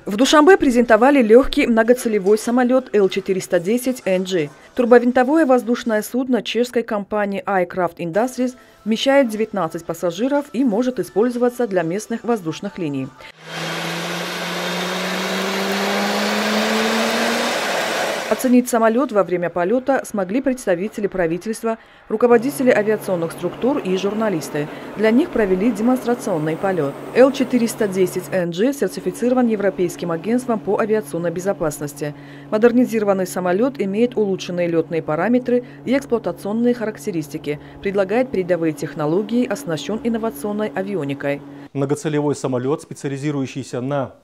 В Душанбе презентовали легкий многоцелевой самолет Л-410NG. Турбовинтовое воздушное судно чешской компании iCraft Industries вмещает 19 пассажиров и может использоваться для местных воздушных линий. Оценить самолет во время полета смогли представители правительства, руководители авиационных структур и журналисты. Для них провели демонстрационный полет. Л-410NG сертифицирован Европейским агентством по авиационной безопасности. Модернизированный самолет имеет улучшенные летные параметры и эксплуатационные характеристики, предлагает передовые технологии, оснащен инновационной авионикой. Многоцелевой самолет, специализирующийся на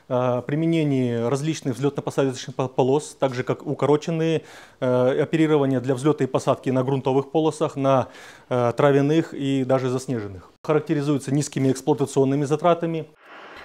применении различных взлетно-посадочных полос, так же как укороченные оперирования для взлета и посадки на грунтовых полосах, на травяных и даже заснеженных. Характеризуется низкими эксплуатационными затратами.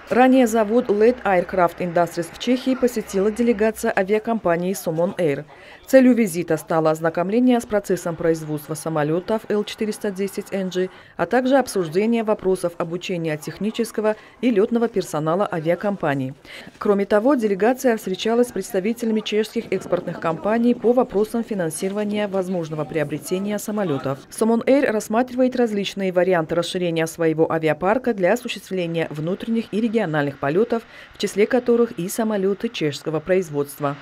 Ранее завод LED Aircraft Industries в Чехии посетила делегация авиакомпании Somon Air. Целью визита стало ознакомление с процессом производства самолетов Л-410NG, а также обсуждение вопросов обучения технического и летного персонала авиакомпании. Кроме того, делегация встречалась с представителями чешских экспортных компаний по вопросам финансирования возможного приобретения самолетов. Somon Air рассматривает различные варианты расширения своего авиапарка для осуществления внутренних и региональных полетов, в числе которых и самолеты чешского производства.